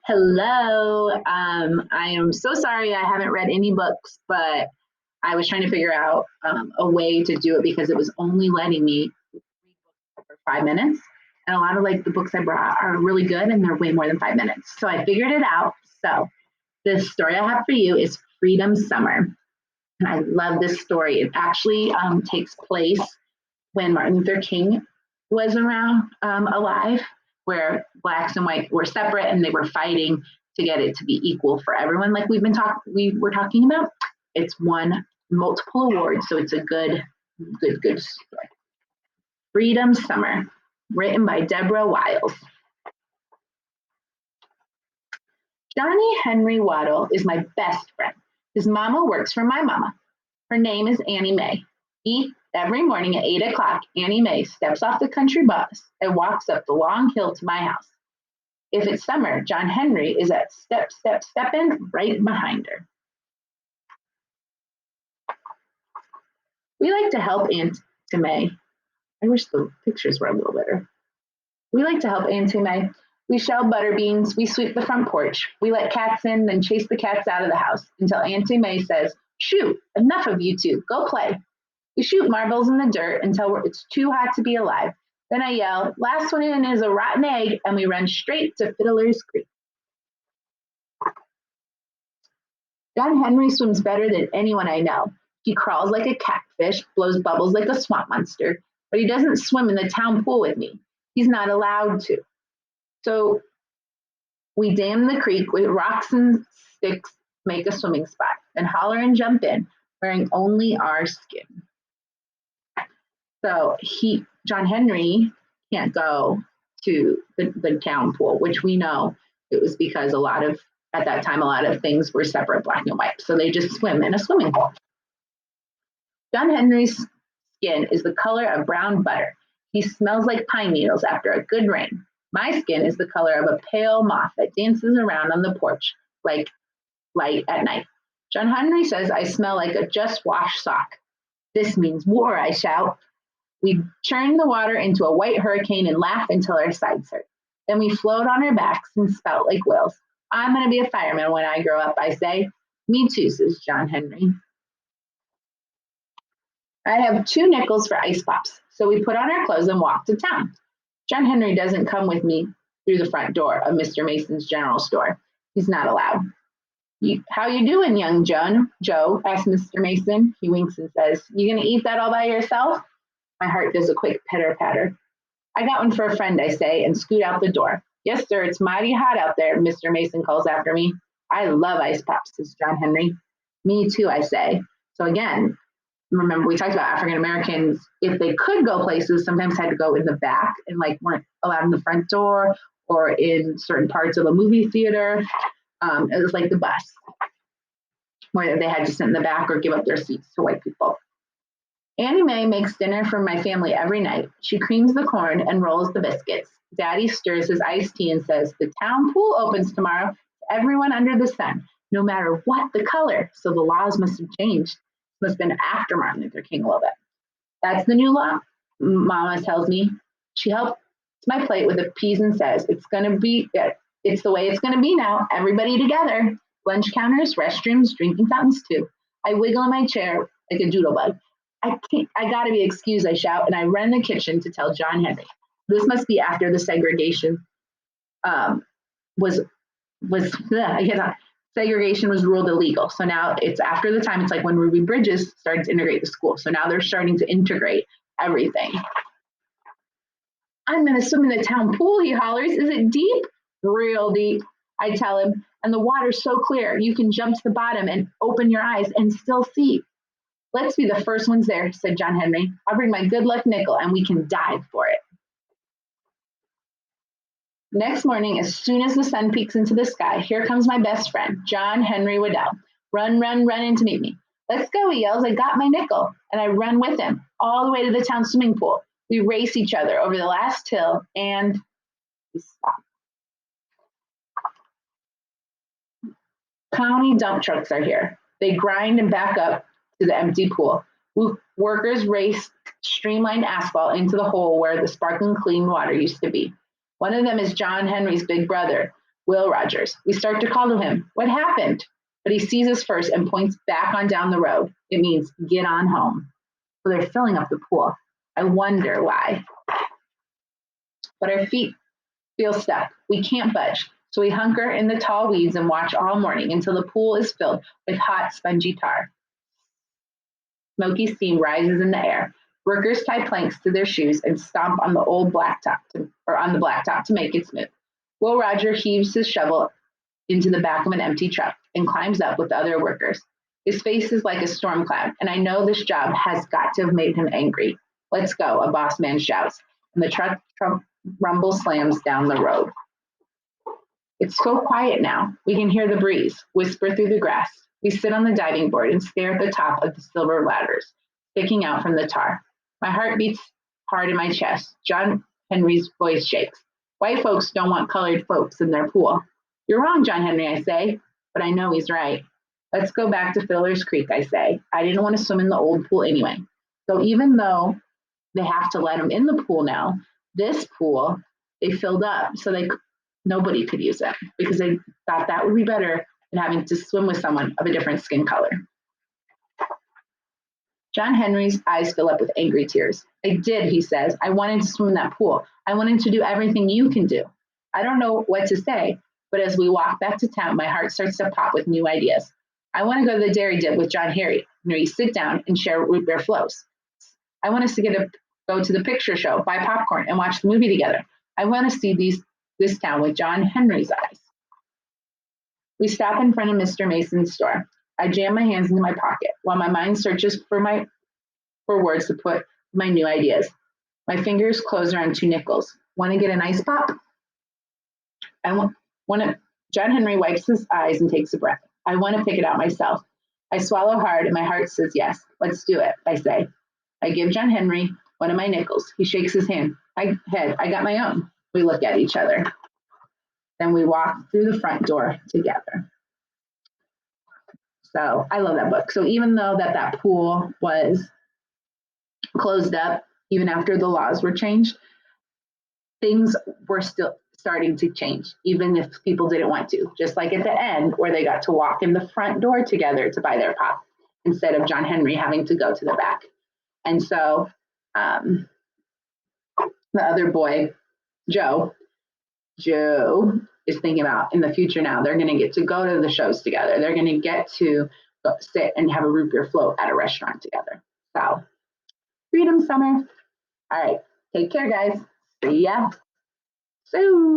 Hello. I am so sorry I haven't read any books, but I was trying to figure out a way to do it because it was only letting me read books for 5 minutes. And a lot of like the books I brought are really good and they're way more than 5 minutes. So I figured it out. So the story I have for you is Freedom Summer. And I love this story. It actually takes place when Martin Luther King was around alive, where blacks and white were separate and they were fighting to get it to be equal for everyone. Like we were talking about, it's won multiple awards, so it's a good story. Freedom Summer, written by Deborah Wiles. Johnny Henry Waddle is my best friend. His mama works for my mama. Her name is Annie Mae. Every morning at 8 o'clock, Annie Mae steps off the country bus and walks up the long hill to my house. If it's summer, John Henry is at stepping right behind her. We like to help Aunt May. I wish the pictures were a little better. We like to help Aunt May. We shell butter beans, we sweep the front porch, we let cats in, then chase the cats out of the house until Aunt May says, "Shoot, enough of you two, go play." We shoot marbles in the dirt until it's too hot to be alive. Then I yell, "Last one in is a rotten egg," and we run straight to Fiddler's Creek. John Henry swims better than anyone I know. He crawls like a catfish, blows bubbles like a swamp monster, but he doesn't swim in the town pool with me. He's not allowed to. So we dam the creek with rocks and sticks, make a swimming spot, and holler and jump in, wearing only our skin. So John Henry can't go to the town pool, which we know it was because at that time, a lot of things were separate, black and white. So they just swim in a swimming pool. John Henry's skin is the color of brown butter. He smells like pine needles after a good rain. My skin is the color of a pale moth that dances around on the porch like light at night. John Henry says I smell like a just washed sock. This means war, I shout. We churn the water into a white hurricane and laugh until our sides hurt. Then we float on our backs and spout like whales. I'm going to be a fireman when I grow up, I say. Me too, says John Henry. I have 2 nickels for ice pops, so we put on our clothes and walk to town. John Henry doesn't come with me through the front door of Mr. Mason's general store. He's not allowed. How you doing, young Joe, asks Mr. Mason. He winks and says, "You gonna eat that all by yourself?" My heart does a quick pitter-patter. "I got one for a friend," I say, and scoot out the door. "Yes, sir, it's mighty hot out there," Mr. Mason calls after me. "I love ice pops," says John Henry. "Me too," I say. So again, remember we talked about African Americans, if they could go places, sometimes had to go in the back and like weren't allowed in the front door or in certain parts of a movie theater. It was like the bus, where they had to sit in the back or give up their seats to white people. Annie Mae makes dinner for my family every night. She creams the corn and rolls the biscuits. Daddy stirs his iced tea and says, "The town pool opens tomorrow to everyone under the sun, no matter what the color." So the laws must have changed. Must have been after Martin Luther King a little bit. "That's the new law," Mama tells me. She helps my plate with the peas and says, it's the way it's gonna be now. Everybody together. Lunch counters, restrooms, drinking fountains too. I wiggle in my chair like a doodle bug. I gotta be excused, I shout, and I run in the kitchen to tell John Henry. This must be after the segregation was segregation was ruled illegal. So now it's after the time, it's like when Ruby Bridges started to integrate the school. So now they're starting to integrate everything. "I'm gonna swim in the town pool," he hollers. "Is it deep?" "Real deep," I tell him. "And the water's so clear, you can jump to the bottom and open your eyes and still see." "Let's be the first ones there," said John Henry. "I'll bring my good luck nickel and we can dive for it." Next morning, as soon as the sun peeks into the sky, here comes my best friend, John Henry Waddell. Run in to meet me. "Let's go," he yells. "I got my nickel." And I run with him all the way to the town swimming pool. We race each other over the last hill and we stop. County dump trucks are here. They grind and back up to the empty pool. Workers race streamlined asphalt into the hole where the sparkling clean water used to be. One of them is John Henry's big brother, Will Rogers. We start to call to him. What happened? But he sees us first and points back on down the road. It means get on home. So they're filling up the pool. I wonder why. But our feet feel stuck. We can't budge. So we hunker in the tall weeds and watch all morning until the pool is filled with hot, spongy tar. Smoky steam rises in the air. Workers tie planks to their shoes and stomp on the blacktop to make it smooth. Will Roger heaves his shovel into the back of an empty truck and climbs up with the other workers. His face is like a storm cloud, and I know this job has got to have made him angry. Let's go, a boss man shouts, and the truck rumble slams down the road. It's so quiet now. We can hear the breeze whisper through the grass. We sit on the diving board and stare at the top of the silver ladders sticking out from the tar. My heart beats hard in my chest. John Henry's voice shakes. White folks don't want colored folks in their pool. You're wrong, John Henry, I say, but I know he's right. Let's go back to Filler's Creek, I say. I didn't want to swim in the old pool anyway. So even though they have to let him in the pool now, this pool, they filled up so nobody could use it because they thought that would be better than having to swim with someone of a different skin color. John Henry's eyes fill up with angry tears. I did, he says. I wanted to swim in that pool. I wanted to do everything you can do. I don't know what to say, but as we walk back to town, my heart starts to pop with new ideas. I want to go to the dairy dip with John Henry, sit down and share root beer floats. I want us to go to the picture show, buy popcorn, and watch the movie together. I want to see this town with John Henry's eyes. We stop in front of Mr. Mason's store. I jam my hands into my pocket while my mind searches for words to put my new ideas. My fingers close around 2 nickels. Want to get an ice pop? John Henry wipes his eyes and takes a breath. I want to pick it out myself. I swallow hard and my heart says yes. Let's do it, I say. I give John Henry one of my nickels. He shakes his head. I got my own. We look at each other. Then we walk through the front door together. So I love that book. So even though that pool was closed up, even after the laws were changed, things were still starting to change, even if people didn't want to. Just like at the end where they got to walk in the front door together to buy their pop instead of John Henry having to go to the back. And so the other boy, Joe is thinking about in the future now, they're going to get to go to the shows together. They're going to get to sit and have a root beer float at a restaurant together. So freedom summer. All right. Take care, guys. See ya soon.